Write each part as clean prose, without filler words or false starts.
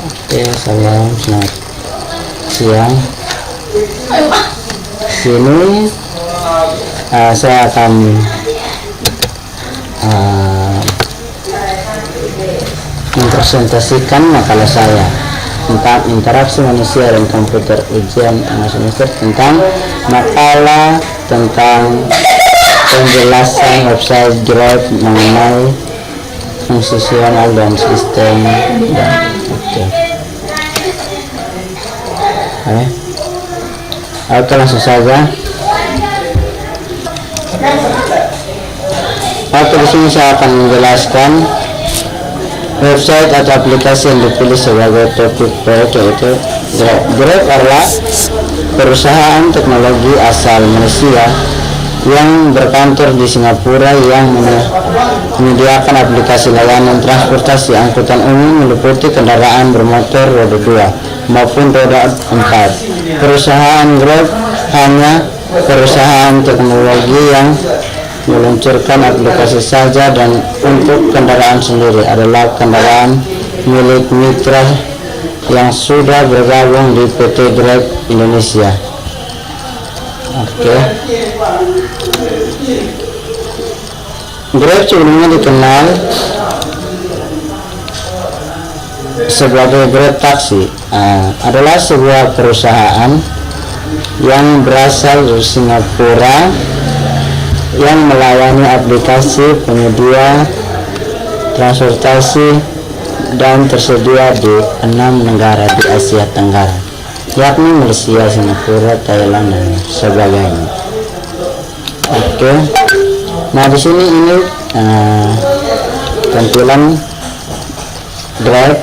Oke, salam, selamat siang. Sini saya akan mempresentasikan makalah saya tentang interaksi manusia dan komputer, ujian semester, tentang makalah tentang penjelasan website Drive mengenai fungsional dan sistem. Oke, langsung saja. Di sini saya akan menjelaskan website atau aplikasi yang dipilih sebagai topik proyek, yaitu Grab adalah perusahaan teknologi asal Malaysia yang berkantor di Singapura yang menyediakan aplikasi layanan transportasi angkutan umum meliputi kendaraan bermotor roda 2 maupun roda 4. Perusahaan Grab hanya perusahaan teknologi yang meluncurkan aplikasi saja, dan untuk kendaraan sendiri adalah kendaraan milik mitra yang sudah bergabung di PT Grab Indonesia. Grab sebelumnya dikenal sebagai Grab Taksi, adalah sebuah perusahaan yang berasal dari Singapura yang melayani aplikasi penyedia transportasi dan tersedia di 6 negara di Asia Tenggara, yakni Malaysia, Singapura, Thailand, dan sebagainya. Nah, di sini ini tampilan Drive.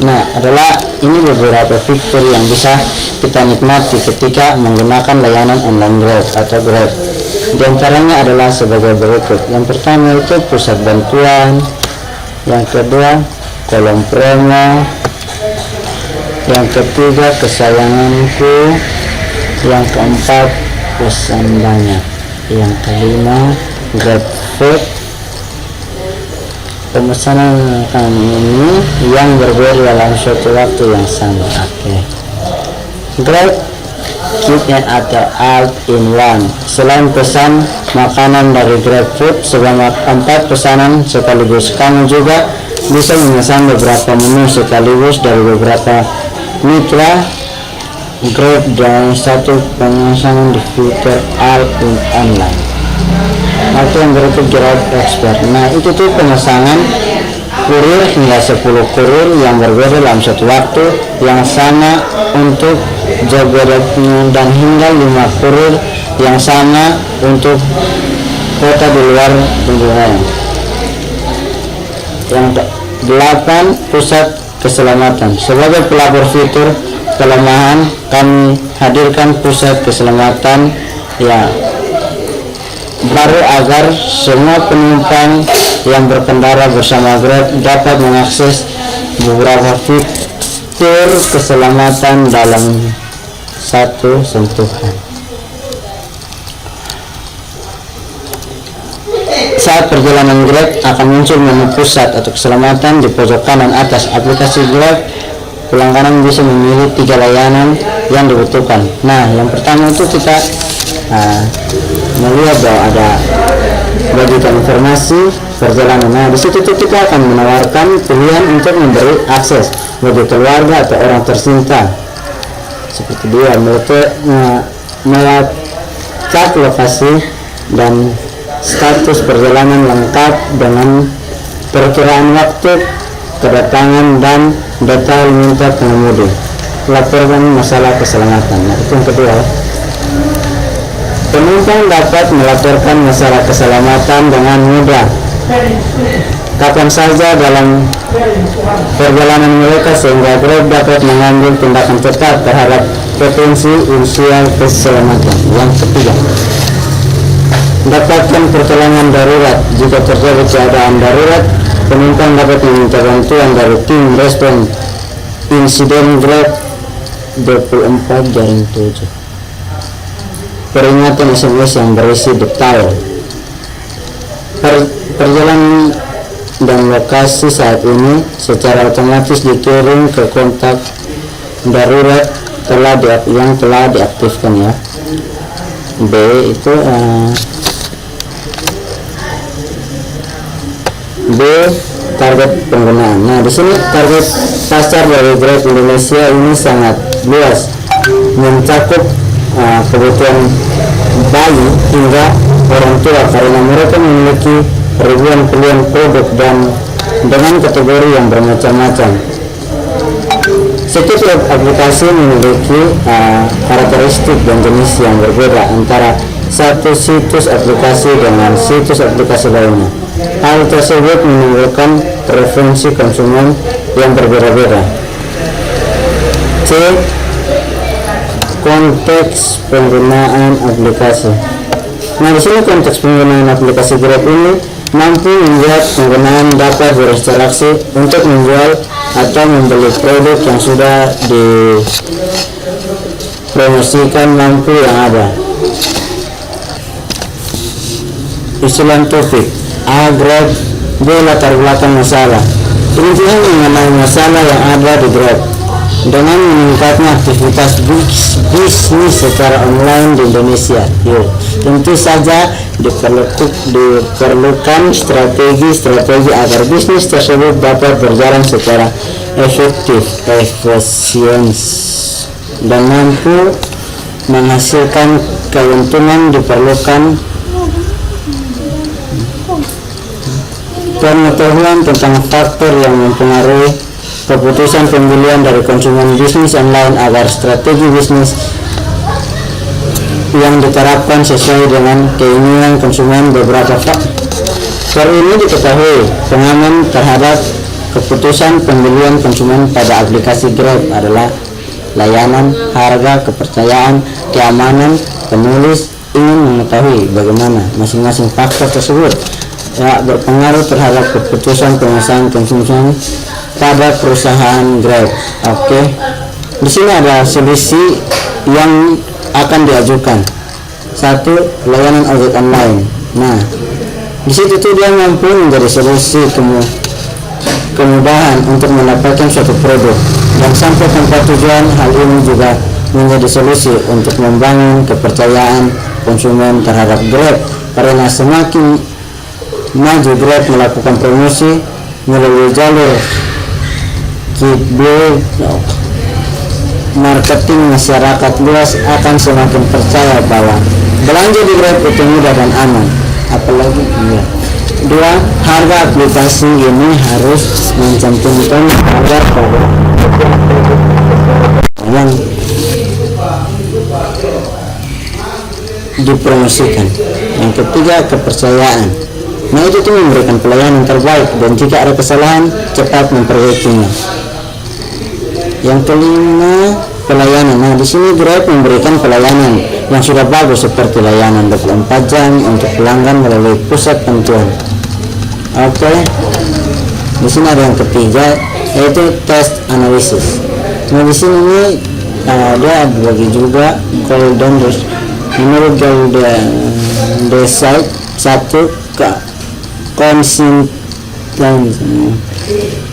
Nah, adalah ini beberapa fitur yang bisa kita nikmati ketika menggunakan layanan online Grab atau Grab. Di antaranya adalah sebagai berikut. Yang pertama itu pusat bantuan, yang kedua kolom promo, yang ketiga kesayanganku, yang keempat pesan banyak, yang kelima Grab Food, pemesanan kami ini yang berbeda dalam suatu waktu yang sama. Grab Keep atau All in One. Selain pesan makanan dari Grab Food sebanyak 4 pesanan sekaligus, kamu juga bisa memesan beberapa menu sekaligus dari beberapa mitra Grab dan satu pemesanan di fitur All in Online. Atau yang berikut Grab Expert. Nah, itu tuh pemesanan kurir hingga 10 kurir yang berbeda dalam satu waktu yang sama untuk Jabodetabek, dan hingga 5 kurir yang sama untuk kota di luar kunjungan. Yang 8 pusat keselamatan. Sebagai pelapor fitur kelemahan, kami hadirkan pusat keselamatan baru agar semua penumpang yang berkendara bersama Grab dapat mengakses beberapa fitur keselamatan dalam satu sentuhan. Saat perjalanan Grab akan muncul menu pusat atau keselamatan di pojok kanan atas aplikasi Grab. Pelanggan bisa memilih 3 layanan yang dibutuhkan. Nah, yang pertama itu kita melihat bahwa ada bagikan informasi perjalanan. Nah, di situ kita akan menawarkan pilihan untuk memberi akses bagi keluarga atau orang tercinta, seperti dia melacak lokasi dan status perjalanan lengkap dengan perkiraan waktu kedatangan dan detail minta pengemudi. Laporkan masalah keselamatan. Nah, itu yang kedua. Penumpang dapat melaporkan masalah keselamatan dengan mudah kapan saja dalam perjalanan mereka, sehingga Grab dapat mengambil tindakan cepat terhadap potensi unsur keselamatan. Yang ketiga, dapatkan pertolongan darurat. Jika terjadi keadaan darurat, penumpang dapat meminta bantuan dari tim respon insiden Grab 24/7. Peringatan SMS yang berisi detail perjalanan dan lokasi saat ini secara otomatis dikirim ke kontak darurat yang telah diaktifkan ya. B itu B target penggunaan. Nah, di sini target pasar dari Grab Indonesia ini sangat luas, mencakup kebutuhan bayi hingga orang tua karena mereka memiliki ribuan pilihan produk dan dengan kategori yang bermacam-macam. Setiap aplikasi memiliki karakteristik dan jenis yang berbeda antara satu situs aplikasi dengan situs aplikasi lainnya. Hal tersebut menimbulkan preferensi konsumen yang berbeda-beda. C. Konteks penggunaan aplikasi. Nah, di sini konteks penggunaan aplikasi Grab ini mampu membuat penggunaan dapat berinteraksi untuk menjual atau membeli produk yang sudah dipromosikan mampu yang ada. Usulan topik A. Grab. B. Latar belakang masalah. Intinya mengenai masalah yang ada di Grab. Dengan meningkatnya aktivitas bisnis secara online di Indonesia, tentu saja diperlukan strategi agar bisnis tersebut dapat berjalan secara efisien dan mampu menghasilkan keuntungan. Diperlukan pengetahuan tentang faktor yang mempengaruhi keputusan pembelian dari konsumen bisnis online agar strategi bisnis yang diterapkan sesuai dengan keinginan konsumen. Beberapa faktor ini diketahui pengaman terhadap keputusan pembelian konsumen pada aplikasi Grab adalah layanan, harga, kepercayaan, keamanan. Penulis ingin mengetahui bagaimana masing-masing faktor tersebut berpengaruh terhadap keputusan pemesanan konsumen pada perusahaan Grab. Oke. Di sini ada solusi yang akan diajukan. Satu, layanan ojek online. Nah, di situ tuh dia mampu menjadi solusi kemudahan untuk mendapatkan suatu produk dan sampai tempat tujuan. Hal ini juga menjadi solusi untuk membangun kepercayaan konsumen terhadap Grab karena semakin maju Grab melakukan promosi melalui jalur marketing, masyarakat luas akan semakin percaya bahwa belanja di Grab itu mudah dan aman. Apalagi dua, harga aplikasi ini harus mencantumkan harga produk yang dipromosikan. Yang ketiga, kepercayaan. Nah, itu tuh memberikan pelayanan terbaik dan jika ada kesalahan cepat memperbaikinya. Yang kelima, pelayanan. Nah, di sini Grab memberikan pelayanan yang sudah bagus seperti layanan 24 jam untuk pelanggan melalui pusat bantuan. Oke. Di sini ada yang ketiga yaitu test analisis. Nah, di sini dia bagi juga golden rules. Menurut golden decide satu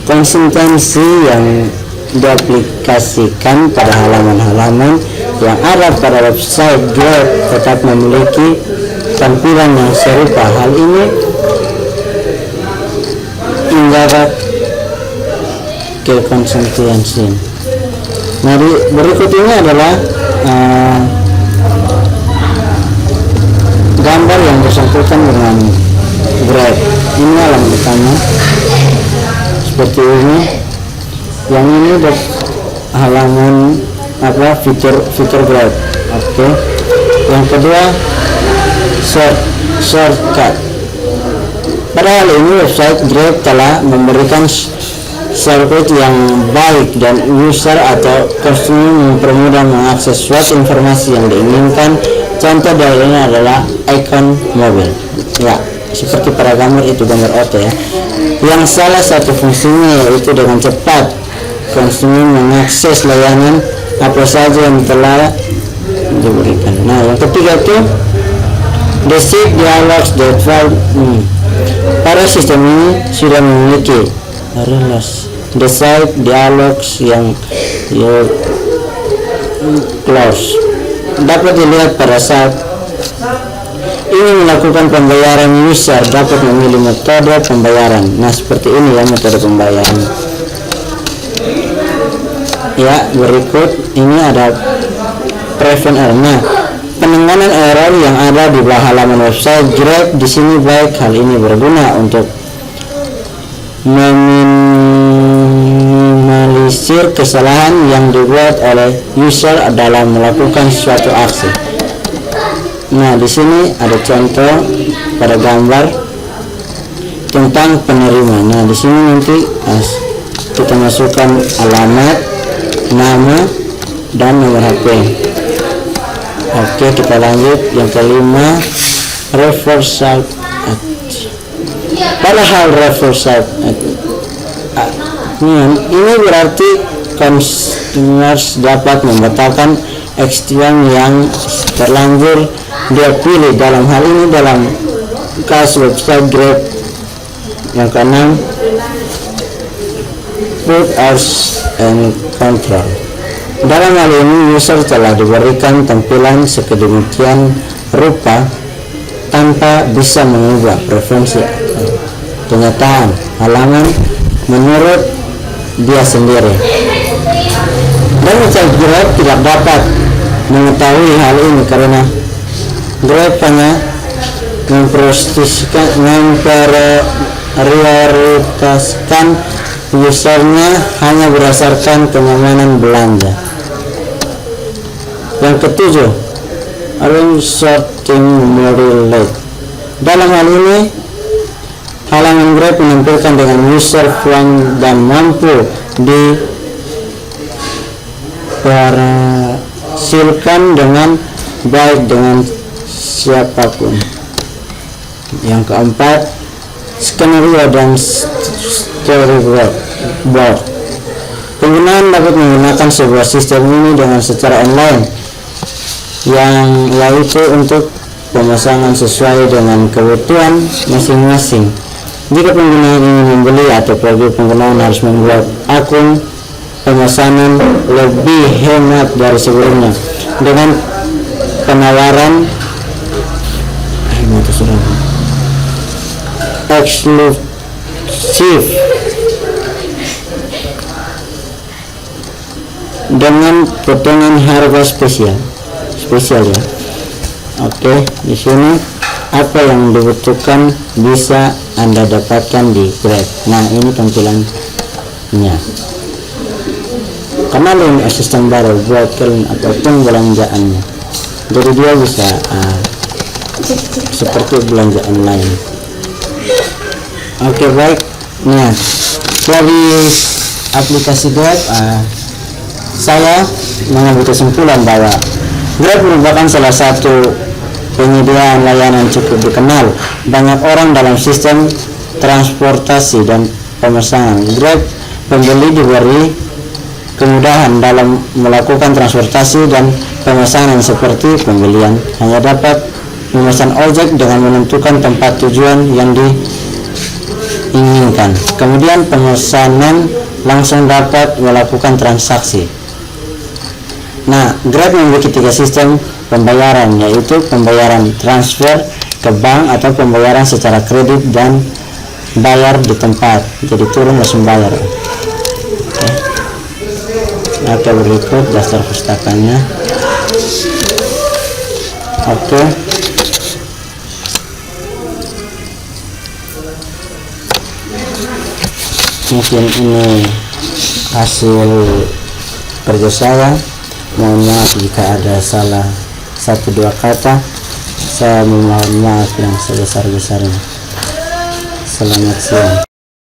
konsistensi yang diaplikasikan pada halaman-halaman yang ada pada website Grab tetap memiliki tampilan yang serupa. Hal ini menjaga kekonsistensian. Nah, berikut ini adalah gambar yang bersangkutan dengan Grab. Ini halaman pertama seperti ini. Yang ini halaman fitur Grab. Oke. Yang kedua shortcut. Padahal ini website Grab telah memberikan shortcut yang baik dan user atau konsumen mempermudah mengakses suatu informasi yang diinginkan. Contoh dari ini adalah icon mobil. Ya, seperti pada gambar itu, gambar auto ya. Yang salah satu fungsinya yaitu dengan cepat konsumen mengakses layanan apa saja yang telah diberikan. Nah, yang ketiga itu basic dialogs Pada sistem ini sudah memiliki relasi desain dialogs yang close. Dapat dilihat pada saat ingin melakukan pembayaran, user dapat memilih metode pembayaran. Nah, seperti ini ya metode pembayaran. Ya, berikut ini ada prevent error. Nah, penanganan error yang ada di bawah halaman website Grab di sini baik. Hal ini berguna untuk meminimalisir kesalahan yang dibuat oleh user dalam melakukan suatu aksi. Nah, di sini ada contoh pada gambar tentang penerima. Nah, di sini nanti kita masukkan alamat, nama, dan nomor HP. Oke, kita lanjut. Yang kelima, reversal. Padahal reversal ini berarti consumers dapat membatalkan action yang terlanjur dia pilih. Dalam hal ini dalam kasus website Grab. Yang keenam, put hours and control. Dalam hal ini user telah diberikan tampilan sedemikian rupa tanpa bisa mengubah preferensi kenyataan halaman menurut dia sendiri. Dan website Grab tidak dapat mengetahui hal ini karena Grab hanya memprioritaskan usernya hanya berdasarkan kenyamanan belanja. Yang ketujuh, arrange sorting model. Dalam hal ini halaman Grab menampilkan dengan user friendly dan mampu dihasilkan dengan baik dengan siapapun. Yang keempat, skenario dan storyboard. Penggunaan dapat menggunakan sebuah sistem ini dengan secara online, yang yaitu untuk pemasangan sesuai dengan kebutuhan masing-masing. Jika pengguna ingin membeli atau pergi, penggunaan harus membuat akun pemesanan lebih hemat dari sebelumnya dengan penawaran eksklusif dengan potongan harga spesial ya. Oke, di sini apa yang dibutuhkan bisa Anda dapatkan di Grab. Nah, ini tampilannya. Karena ini asisten baru buat kalian apapun belanjaannya, jadi dia bisa seperti belanja online. Oke, baik. Nah, dari aplikasi Grab saya mengambil kesimpulan bahwa Grab merupakan salah satu penyedia layanan cukup dikenal banyak orang dalam sistem transportasi dan pemesanan. Grab pembeli diberi kemudahan dalam melakukan transportasi dan pemesanan seperti pembelian hanya dapat memesan ojek dengan menentukan tempat tujuan yang diinginkan. Kemudian pemesanan langsung dapat melakukan transaksi. Nah, Grab memiliki 3 sistem pembayaran, yaitu pembayaran transfer ke bank atau pembayaran secara kredit dan bayar di tempat, jadi turun langsung bayar. Oke, berikut daftar pustakanya. Oke. Mungkin ini hasil kerja saya. Mohon maaf jika ada salah 1-2 kata. Saya mohon maaf yang sebesar-besarnya. Selamat siang.